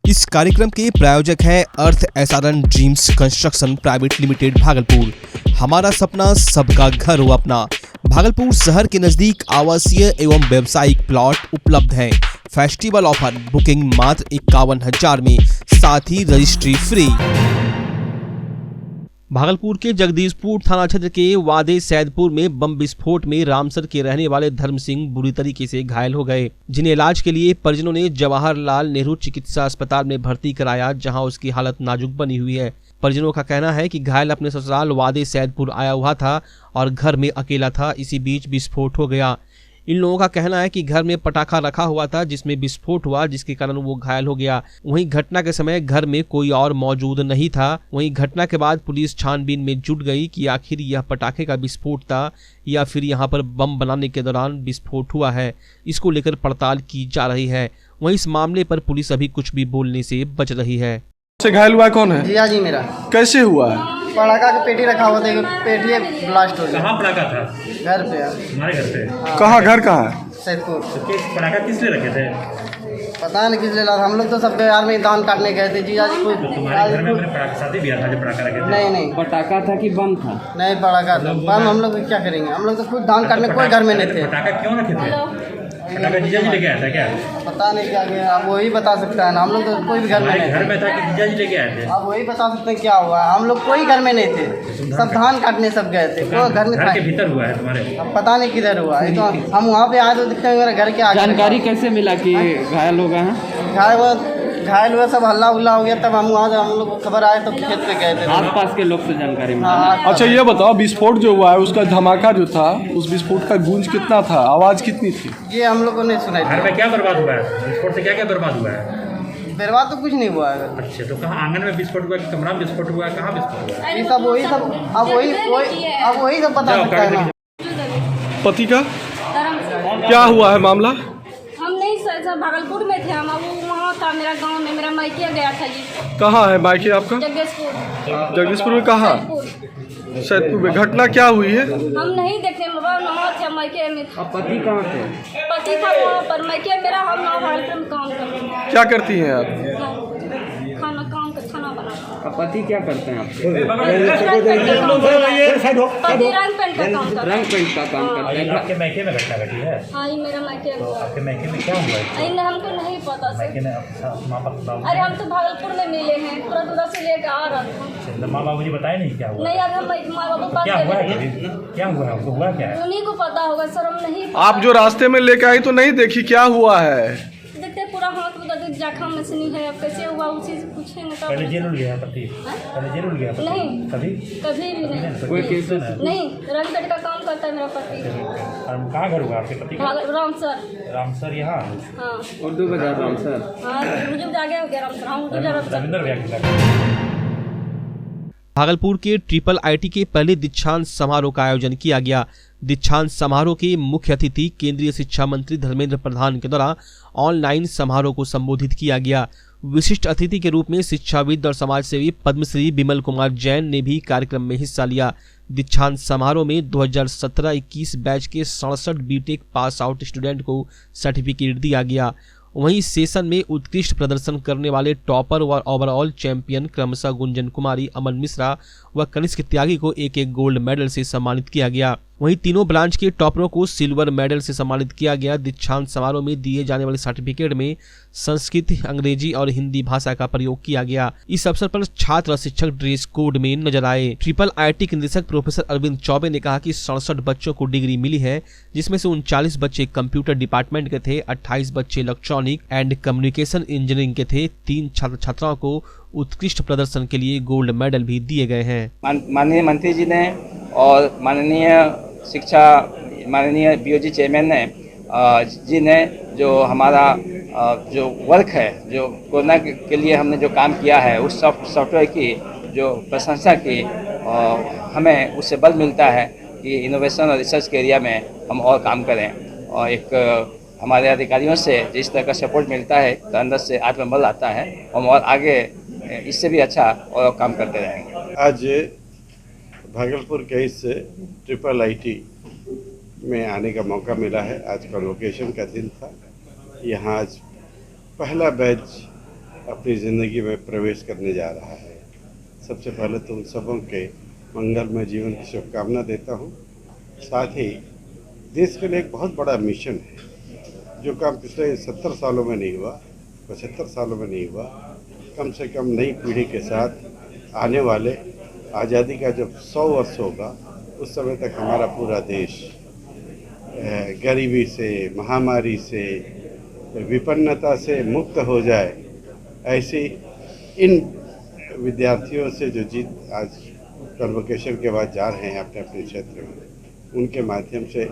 इस कार्यक्रम के प्रायोजक हैं अर्थ SRN dreams construction private limited Bhagalpur. हमारा सपना सबका घर हो अपना। भागलपुर शहर के नजदीक आवासीय एवं व्यावसायिक प्लॉट उपलब्ध हैं। फेस्टिवल ऑफर, बुकिंग मात्र 51,000 में, साथ ही रजिस्ट्री फ्री। भागलपुर के जगदीशपुर थाना क्षेत्र के वादे सैदपुर में बम विस्फोट में रामसर के रहने वाले धर्म सिंह बुरी तरीके से घायल हो गए, जिन्हें इलाज के लिए परिजनों ने जवाहरलाल नेहरू चिकित्सा अस्पताल में भर्ती कराया, जहां उसकी हालत नाजुक बनी हुई है। परिजनों का कहना है कि घायल अपने ससुराल वादे सैदपुर आया हुआ था और घर में अकेला था, इसी बीच विस्फोट हो गया। इन लोगों का कहना है कि घर में पटाखा रखा हुआ था जिसमें विस्फोट हुआ, जिसके कारण वो घायल हो गया। वहीं घटना के समय घर में कोई और मौजूद नहीं था। वहीं घटना के बाद पुलिस छानबीन में जुट गई कि आखिर यह पटाखे का विस्फोट था या फिर यहां पर बम बनाने के दौरान विस्फोट हुआ है। इसको लेकर पड़ताल की जा रही है। वहीं इस मामले पर पुलिस अभी कुछ भी बोलने से बच रही है। घायल हुआ कौन है? जिया जी मेरा। कैसे हुआ है? पटाखा की पेटी रखा हुआ था, पेटी ब्लास्ट हो गया। कहाँ पटाखा था? घर पे। हमारे घर पे? हाँ। कहाँ घर कहाँ है? सैदपुर। तो पटाखा किस लिए रखे थे? पता नहीं किस लिए लाया। हम लोग तो सब बिहार में धान काटने गए थे। जिया जी तो तुम्हारे घर में अपने पटाखा शादी भी था जो पटाखा रखे थे? नहीं पटाखा था कि बम था? नहीं पटाखा था। बम हम लोग क्या करेंगे? हम लोग तो खुद धान काटने कोई घर में नहीं थे। पटाखा क्यों रखे थे? पटाखा जीजा जी लेके आया था क्या? पता नहीं क्या गया, आप वही बता सकता है ना। हम लोग तो कोई भी घर में नहीं घर थे। में था कि जीजा जी लेके आए थे? आप वही बता सकते हैं क्या हुआ। हम लोग कोई घर में नहीं थे, सब धान काटने सब गए थे। कोई घर में घर था के भीतर हुआ है तुम्हारे? अब पता नहीं किधर हुआ है। तो हम वहाँ पे आए तो दिखते हैं मेरे घर के आगे। जानकारी कैसे मिला कि घायल हो गए हैं? घायल हुआ, सब हल्ला उल्ला हो गया। तब हम वहाँ से हम लोग को खबर आए तो खेत पे गए थे। आसपास के लोग से जानकारी मिली? हाँ। अच्छा ये बताओ, विस्फोट जो हुआ है उसका धमाका जो था, उस विस्फोट का गूंज कितना था, आवाज कितनी थी? ये हम लोग को नहीं सुनाई घर थी। में क्या बर्बाद हुआ है? विस्फोट से क्या क्या बर्बाद हुआ है? बर्बाद तो कुछ नहीं हुआ है। अच्छा, तो कहाँ आंगन में विस्फोट हुआ कि कमरा में विस्फोट हुआ, कहाँ विस्फोट हुआ? ये सब वही सब अब वही सब बता सकता है ना। पति का क्या हुआ है मामला? हम नहीं सर भागलपुर में थे। हम वहाँ था, मेरा गांव में मेरा मायके गया था जी। कहाँ है मायके आपका? जगदीशपुर में कहाँ? सैदपुर में। घटना क्या हुई है? हम नहीं देखे, वहाँ थे मायके में। पति कहाँ थे? पति था वहाँ पर, मायके मेरा। हम वहाँ भागलपुर में काम करते हैं। क्या करती हैं आप? खाना बनाते हैं। पति क्या करते हैं आप? पति रंग पेंट का काम करते हैं। रंग पेंट का काम करते हैं। आपके मैके में घटना घटी है? हाँ, ये मेरा मायके है। आपके मैके में क्या हुआ है? हमको नहीं पता सर। मैके में अरे हम तो भागलपुर में मिले हैं, तुरंत उधर से लेकर आ रहा था। माँ बाबू जी बताए नहीं क्या हुआ? नहीं, अब हम माँ बाबू पास क्या हुआ है? गए। क्या हुआ है? आपको हुआ क्या है? उन्हीं को पता होगा सर, हम नहीं। आप जो रास्ते में लेके आई तो नहीं देखी क्या हुआ है? देखते पूरा हाथ में जख्म मशीनी है। अब कैसे हुआ उसी से पूछेंगे तब। पहले जेल गया पति? पहले जेल गया पति? नहीं, कभी कभी भी नहीं। कोई केस नहीं, रंग पेट का काम करता है मेरा पति। और कहाँ घर हुआ आपके पति का? रामसर। रामसर यहाँ? हाँ, उर्दू बाजार रामसर। हाँ, मुझे आगे हो गया रामसर। हाँ, रविंद्र व्याख्या। भागलपुर के ट्रिपल आईटी के पहले दीक्षांत समारोह का आयोजन किया गया। दीक्षांत समारोह के मुख्य अतिथि केंद्रीय शिक्षा मंत्री धर्मेंद्र प्रधान के द्वारा ऑनलाइन समारोह को संबोधित किया गया। विशिष्ट अतिथि के रूप में शिक्षाविद और समाजसेवी पद्मश्री बिमल कुमार जैन ने भी कार्यक्रम में हिस्सा लिया। दीक्षांत समारोह में 2017-21 बैच के 67 बीटेक पास आउट स्टूडेंट को सर्टिफिकेट दिया गया। वहीं सेशन में उत्कृष्ट प्रदर्शन करने वाले टॉपर व ओवरऑल चैंपियन क्रमशः गुंजन कुमारी, अमन मिश्रा व कनिष्क त्यागी को एक एक गोल्ड मेडल से सम्मानित किया गया। वहीं तीनों ब्रांच के टॉपरों को सिल्वर मेडल से सम्मानित किया गया। दीक्षांत समारोह में दिए जाने वाले सर्टिफिकेट में संस्कृत, अंग्रेजी और हिंदी भाषा का प्रयोग किया गया। इस अवसर पर छात्र और शिक्षक ड्रेस कोड में नजर आए। ट्रिपल आईटी के निदेशक प्रोफेसर अरविंद चौबे ने कहा कि 67 बच्चों को डिग्री मिली है, जिसमें से 39 बच्चे कंप्यूटर डिपार्टमेंट के थे, 28 बच्चे इलेक्ट्रॉनिक एंड कम्युनिकेशन इंजीनियरिंग के थे। 3 छात्र छात्राओं को उत्कृष्ट प्रदर्शन के लिए गोल्ड मेडल भी दिए गए हैं। माननीय मंत्री जी ने और माननीय बीओजी चेयरमैन ने जी ने जो हमारा जो वर्क है, जो कोरोना के लिए हमने जो काम किया है, उस सॉफ्टवेयर की जो प्रशंसा की, हमें उससे बल मिलता है कि इनोवेशन और रिसर्च के एरिया में हम और काम करें। और एक हमारे अधिकारियों से जिस तरह का सपोर्ट मिलता है तो अंदर से आत्मबल आता है, हम और आगे इससे भी अच्छा और काम करते रहेंगे। आज भागलपुर के इस ट्रिपल आईटी में आने का मौका मिला है। आज कन्वोकेशन का दिन था। यहाँ आज पहला बैच अपनी ज़िंदगी में प्रवेश करने जा रहा है। सबसे पहले तो उन सबों के मंगलमय जीवन की शुभकामना देता हूँ। साथ ही देश के लिए एक बहुत बड़ा मिशन है, जो काम पिछले 70 सालों में नहीं हुआ, 75 सालों में नहीं हुआ, कम से कम नई पीढ़ी के साथ आने वाले आज़ादी का जब 100 वर्ष होगा, उस समय तक हमारा पूरा देश गरीबी से, महामारी से, विपन्नता से मुक्त हो जाए। ऐसी इन विद्यार्थियों से जो जीत आज कन्वोकेशन के बाद जा रहे हैं अपने अपने क्षेत्र में, उनके माध्यम से,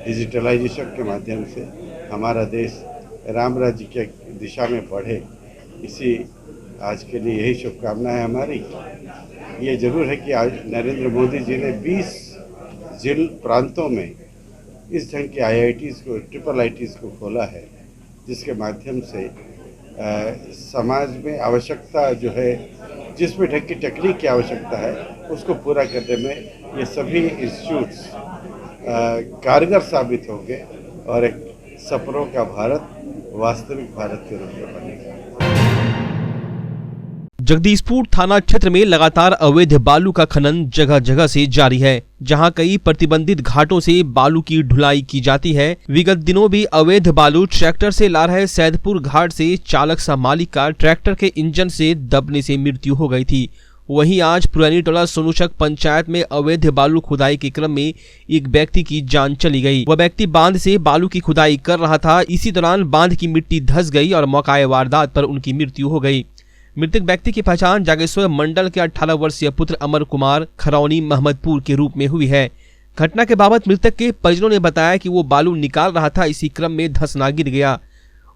डिजिटलाइजेशन के माध्यम से हमारा देश राम राज्य के दिशा में बढ़े, इसी आज के लिए यही शुभकामना है हमारी। ये जरूर है कि आज नरेंद्र मोदी जी ने 20 जिल प्रांतों में इस ढंग के IITs को, IIITs को खोला है, जिसके माध्यम से समाज में आवश्यकता जो है, जिस भी ढंग की टेक्निक की आवश्यकता है, उसको पूरा करने में ये सभी इंस्टीट्यूट्स कारगर साबित होंगे और एक सपनों का भारत वास्तविक भारत के रूप में बनेगा। जगदीशपुर थाना क्षेत्र में लगातार अवैध बालू का खनन जगह जगह से जारी है, जहां कई प्रतिबंधित घाटों से बालू की ढुलाई की जाती है। विगत दिनों भी अवैध बालू ट्रैक्टर से ला रहे सैदपुर घाट से चालक सह मालिक का ट्रैक्टर के इंजन से दबने से मृत्यु हो गई थी। वहीं आज पुरानी टोला सोनूचक पंचायत में अवैध बालू खुदाई के क्रम में एक व्यक्ति की जान चली गई। वह व्यक्ति बांध से बालू की खुदाई कर रहा था। इसी दौरान बांध की मिट्टी धंस गई और मौके वारदात पर उनकी मृत्यु हो गई। मृतक व्यक्ति की पहचान जागेश्वर मंडल के 18 वर्षीय पुत्र अमर कुमार खरौनी महमदपुर के रूप में हुई है। घटना के बाबत मृतक के परिजनों ने बताया कि वो बालू निकाल रहा था, इसी क्रम में धंसना गिर गया।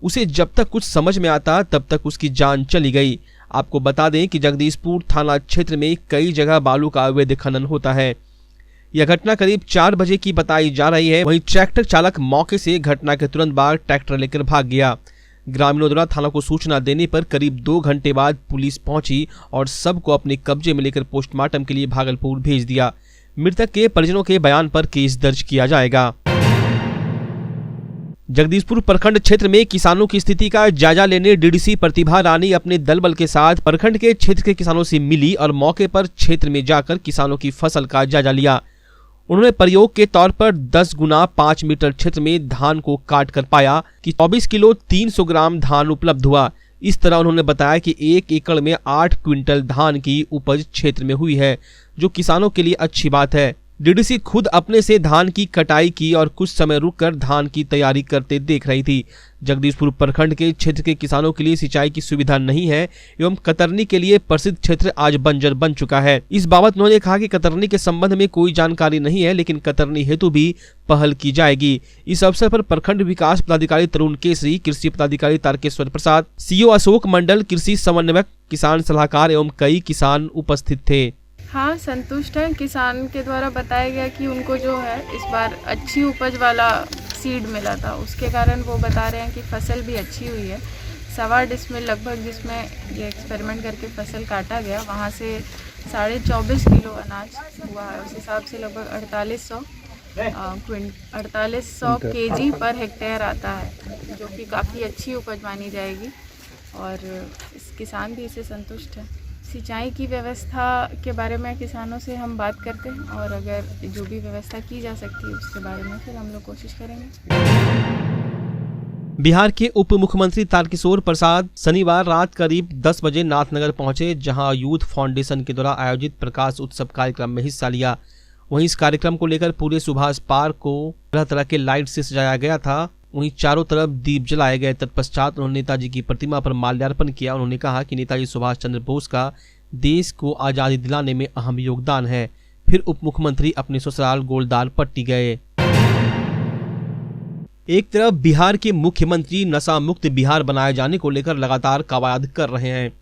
उसे जब तक कुछ समझ में आता तब तक उसकी जान चली गई। आपको बता दें कि जगदीशपुर थाना क्षेत्र में कई जगह बालू का अवैध खनन होता है। यह घटना करीब 4 बजे की बताई जा रही है। वहीं ट्रैक्टर चालक मौके से घटना के तुरंत बाद ट्रैक्टर लेकर भाग गया। ग्रामीणों द्वारा थाना को सूचना देने पर करीब 2 घंटे बाद पुलिस पहुंची और सबको अपने कब्जे में लेकर पोस्टमार्टम के लिए भागलपुर भेज दिया। मृतक के परिजनों के बयान पर केस दर्ज किया जाएगा। जगदीशपुर प्रखंड क्षेत्र में किसानों की स्थिति का जायजा लेने डीडीसी प्रतिभा रानी अपने दल बल के साथ प्रखंड के क्षेत्र के किसानों से मिली और मौके पर क्षेत्र में जाकर किसानों की फसल का जायजा लिया। उन्होंने प्रयोग के तौर पर 10 गुना 5 मीटर क्षेत्र में धान को काट कर पाया कि 24 किलो 300 ग्राम धान उपलब्ध हुआ। इस तरह उन्होंने बताया कि 1 एकड़ में 8 क्विंटल धान की उपज क्षेत्र में हुई है, जो किसानों के लिए अच्छी बात है। डीडीसी खुद अपने से धान की कटाई की और कुछ समय रुककर धान की तैयारी करते देख रही थी। जगदीशपुर प्रखंड के क्षेत्र के किसानों के लिए सिंचाई की सुविधा नहीं है एवं कतरनी के लिए प्रसिद्ध क्षेत्र आज बंजर बन चुका है। इस बाबत उन्होंने कहा कि कतरनी के संबंध में कोई जानकारी नहीं है, लेकिन कतरनी हेतु भी पहल की जाएगी। इस अवसर पर प्रखंड विकास पदाधिकारी तरुण केसरी, कृषि पदाधिकारी तारकेश्वर प्रसाद, सीओ अशोक मंडल, कृषि समन्वयक, किसान सलाहकार एवं कई किसान उपस्थित थे। हाँ, संतुष्ट है। किसान के द्वारा बताया गया कि उनको जो है इस बार अच्छी उपज वाला सीड मिला था, उसके कारण वो बता रहे हैं कि फसल भी अच्छी हुई है। 1.25 डिसमिल लगभग जिसमें ये एक्सपेरिमेंट करके फसल काटा गया, वहाँ से 24.5 किलो अनाज हुआ है। उस हिसाब से लगभग 4800 केजी पर हेक्टेयर आता है, जो कि काफ़ी अच्छी उपज मानी जाएगी और किसान भी इससे संतुष्ट है। सिंचाई की व्यवस्था के बारे में किसानों से हम बात करते हैं और अगर जो भी व्यवस्था की जा सकती है उसके बारे में फिर हम लोग कोशिश करेंगे। बिहार के उप मुख्यमंत्री तारकिशोर प्रसाद शनिवार रात करीब 10 बजे नाथनगर पहुंचे, जहां यूथ फाउंडेशन के द्वारा आयोजित प्रकाश उत्सव कार्यक्रम में हिस्सा लिया। वहीं इस कार्यक्रम को लेकर पूरे सुभाष पार्क को तरह तरह के लाइट से सजाया गया था। वहीं चारों तरफ दीप जलाए गए। तत्पश्चात उन्होंने नेताजी की प्रतिमा पर माल्यार्पण किया। उन्होंने कहा कि नेताजी सुभाष चंद्र बोस का देश को आज़ादी दिलाने में अहम योगदान है। फिर उप मुख्यमंत्री अपने ससुराल गोलदार पट्टी गए। एक तरफ बिहार के मुख्यमंत्री नशा मुक्त बिहार बनाए जाने को लेकर लगातार कवायद कर रहे हैं,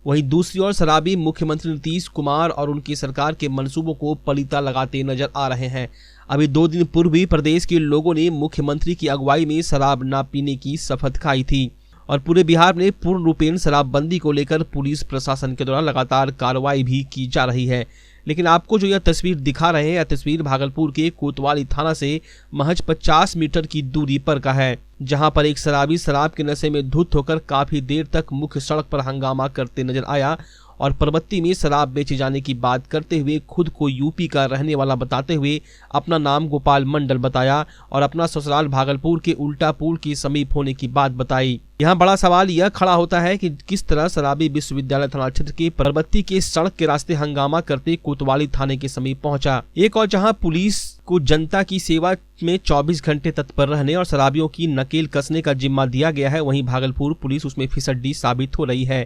वहीं दूसरी ओर शराबी मुख्यमंत्री नीतीश कुमार और उनकी सरकार के मंसूबों को पलीता लगाते नजर आ रहे हैं। अभी 2 दिन पूर्व भी प्रदेश के लोगों ने मुख्यमंत्री की अगुवाई में शराब न पीने की शपथ खाई थी और पूरे बिहार में पूर्ण रूपेण शराबबंदी को लेकर पुलिस प्रशासन के द्वारा लगातार कार्रवाई भी की जा रही है। लेकिन आपको जो यह तस्वीर दिखा रहे हैं, यह तस्वीर भागलपुर के कोतवाली थाना से महज 50 मीटर की दूरी पर का है, जहां पर एक शराबी शराब के नशे में धुत होकर काफी देर तक मुख्य सड़क पर हंगामा करते नजर आया और परबत्ती में शराब बेचे जाने की बात करते हुए खुद को यूपी का रहने वाला बताते हुए अपना नाम गोपाल मंडल बताया और अपना ससुराल भागलपुर के उल्टा पुल के समीप होने की बात बताई। यहाँ बड़ा सवाल यह खड़ा होता है कि किस तरह शराबी विश्वविद्यालय थाना क्षेत्र के परबत्ती के सड़क के रास्ते हंगामा करते कोतवाली थाने के समीप पहुंचा। एक और जहां पुलिस को जनता की सेवा में 24 घंटे तत्पर रहने और शराबियों की नकेल कसने का जिम्मा दिया गया है, वहीं भागलपुर पुलिस उसमें फिसड्डी साबित हो रही है।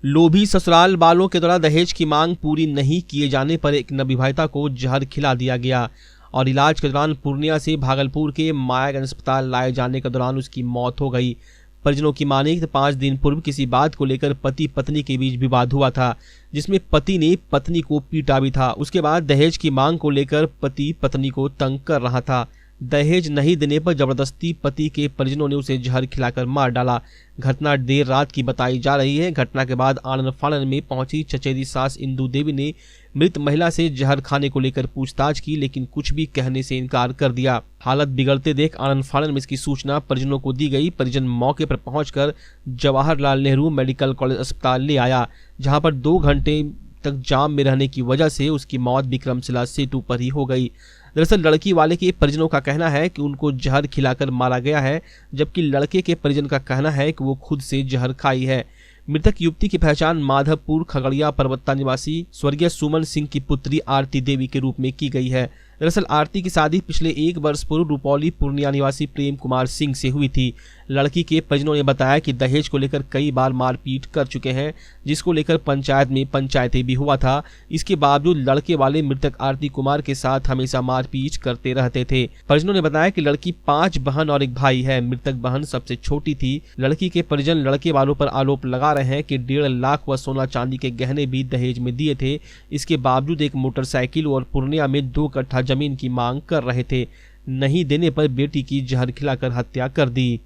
लोभी ससुराल वालों के द्वारा दहेज की मांग पूरी नहीं किए जाने पर एक नवविवाहिता को जहर खिला दिया गया और इलाज के दौरान पूर्णिया से भागलपुर के मायागंज अस्पताल लाए जाने के दौरान उसकी मौत हो गई। परिजनों की माने कि 5 दिन पूर्व किसी बात को लेकर पति पत्नी के बीच विवाद हुआ था, जिसमें पति ने पत्नी को पीटा भी था। उसके बाद दहेज की मांग को लेकर पति पत्नी को तंग कर रहा था। दहेज नहीं देने पर जबरदस्ती पति के परिजनों ने उसे जहर खिलाकर मार डाला। घटना देर रात की बताई जा रही है। घटना के बाद आनन फानन में पहुंची चचेरी सास इंदू देवी ने मृत महिला से जहर खाने को लेकर पूछताछ की, लेकिन कुछ भी कहने से इनकार कर दिया। हालत बिगड़ते देख आनन फानन में इसकी सूचना परिजनों को दी गई। परिजन मौके पर पहुंचकर जवाहरलाल नेहरू मेडिकल कॉलेज अस्पताल ले आया, जहां पर 2 घंटे तक जाम में रहने की वजह से उसकी मौत विक्रमशिला सेतु पर ही हो गई। दरअसल लड़की वाले के परिजनों का कहना है कि उनको जहर खिलाकर मारा गया है, जबकि लड़के के परिजन का कहना है कि वो खुद से जहर खाई है। मृतक युवती की पहचान माधवपुर खगड़िया पर्वता निवासी स्वर्गीय सुमन सिंह की पुत्री आरती देवी के रूप में की गई है। दरअसल आरती की शादी पिछले 1 वर्ष पूर्व रुपौली पूर्णिया निवासी प्रेम कुमार सिंह से हुई थी। लड़की के परिजनों ने बताया कि दहेज को लेकर कई बार मारपीट कर चुके हैं, जिसको लेकर पंचायत में पंचायती भी हुआ था। इसके बावजूद लड़के वाले मृतक आरती कुमार के साथ हमेशा मारपीट करते रहते थे। परिजनों ने बताया कि लड़की 5 बहन और 1 भाई है। मृतक बहन सबसे छोटी थी। लड़की के परिजन लड़के वालों पर आरोप लगा रहे हैं कि 1.5 लाख व सोना चांदी के गहने भी दहेज में दिए थे। इसके बावजूद एक मोटरसाइकिल और पूर्णिया में 2 कट्ठा जमीन की मांग कर रहे थे। नहीं देने पर बेटी की जहर खिलाकर हत्या कर दी।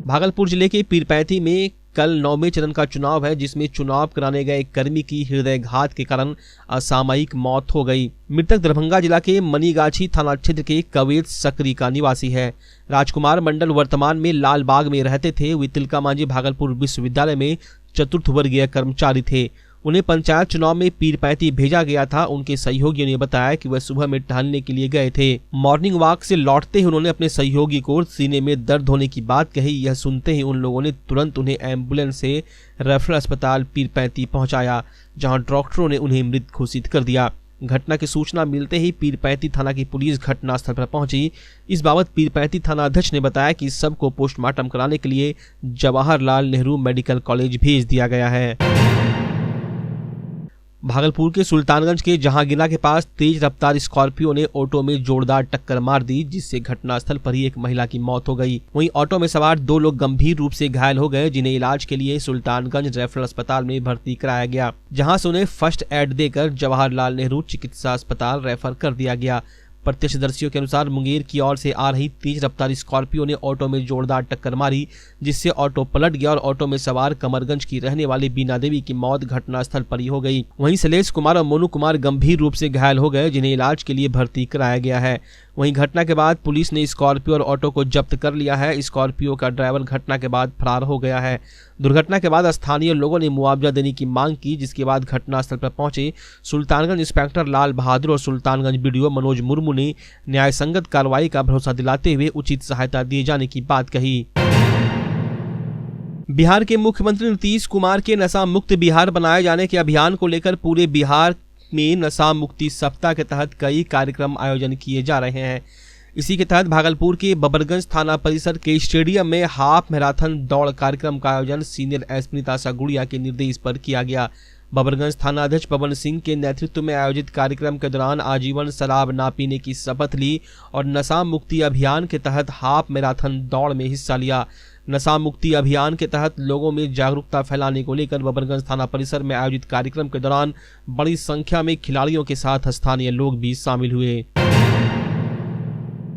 भागलपुर जिले के पीरपैंती में कल 9वें चरण का चुनाव है, जिसमें चुनाव कराने गए एक कर्मी की हृदयघात के कारण असामयिक मौत हो गई। मृतक दरभंगा जिला के मनीगाछी थाना क्षेत्र के कवेत सकरी का निवासी है। राजकुमार मंडल वर्तमान में लालबाग में रहते थे। वे तिलका मांझी भागलपुर विश्वविद्यालय में चतुर्थ वर्गीय कर्मचारी थे। उन्हें पंचायत चुनाव में पीरपैंती भेजा गया था। उनके सहयोगियों ने बताया कि वह सुबह में टहलने के लिए गए थे। मॉर्निंग वॉक से लौटते ही उन्होंने अपने सहयोगी को सीने में दर्द होने की बात कही। यह सुनते ही उन लोगों ने तुरंत उन्हें एम्बुलेंस से रेफरल अस्पताल पीरपैंती पहुंचाया, जहां डॉक्टरों ने उन्हें मृत घोषित कर दिया। घटना की सूचना मिलते ही पीरपैंती थाना की पुलिस घटनास्थल पर पहुंची। इस बाबत पीरपैंती थाना अध्यक्ष ने बताया कि सबको पोस्टमार्टम कराने के लिए जवाहरलाल नेहरू मेडिकल कॉलेज भेज दिया गया है। भागलपुर के सुल्तानगंज के जहांगीरा के पास तेज रफ्तार स्कॉर्पियो ने ऑटो में जोरदार टक्कर मार दी, जिससे घटनास्थल पर ही एक महिला की मौत हो गई। वहीं ऑटो में सवार 2 लोग गंभीर रूप से घायल हो गए, जिन्हें इलाज के लिए सुल्तानगंज रेफरल अस्पताल में भर्ती कराया गया, जहां से उन्हें फर्स्ट एड देकर जवाहरलाल नेहरू चिकित्सा अस्पताल रेफर कर दिया गया। प्रत्यक्षदर्शियों के अनुसार मुंगेर की ओर से आ रही तेज रफ्तार स्कॉर्पियो ने ऑटो में जोरदार टक्कर मारी, जिससे ऑटो पलट गया और ऑटो में सवार कमरगंज की रहने वाली बीना देवी की मौत घटनास्थल पर ही हो गई। वहीं शैलेश कुमार और मोनू कुमार गंभीर रूप से घायल हो गए, जिन्हें इलाज के लिए भर्ती कराया गया है। वहीं घटना के बाद पुलिस ने स्कॉर्पियो और ऑटो को जब्त कर लिया है। स्कॉर्पियो का ड्राइवर घटना के बाद फरार हो गया है। दुर्घटना के बाद स्थानीय लोगों ने मुआवजा देने की मांग की, जिसके बाद घटनास्थल पर पहुंचे सुल्तानगंज इंस्पेक्टर लाल बहादुर और सुल्तानगंज बीडीओ मनोज मुर्मू ने न्याय संगत कार्रवाई का भरोसा दिलाते हुए उचित सहायता दिए जाने की बात कही। बिहार के मुख्यमंत्री नीतीश कुमार के नशा मुक्त बिहार बनाए जाने के अभियान को लेकर पूरे बिहार में नशा मुक्ति सप्ताह के तहत कई कार्यक्रम आयोजन किए जा रहे हैं। इसी के तहत भागलपुर के बबरगंज थाना परिसर के स्टेडियम में हाफ मैराथन दौड़ कार्यक्रम का आयोजन सीनियर एसपी निताशा गुड़िया के निर्देश पर किया गया। बबरगंज थाना अध्यक्ष पवन सिंह के नेतृत्व में आयोजित कार्यक्रम के दौरान आजीवन शराब ना पीने की शपथ ली और नशा मुक्ति अभियान के तहत हाफ मैराथन दौड़ में हिस्सा लिया। नशा मुक्ति अभियान के तहत लोगों में जागरूकता फैलाने को लेकर बबरगंज थाना परिसर में आयोजित कार्यक्रम के दौरान बड़ी संख्या में खिलाड़ियों के साथ स्थानीय लोग भी शामिल हुए।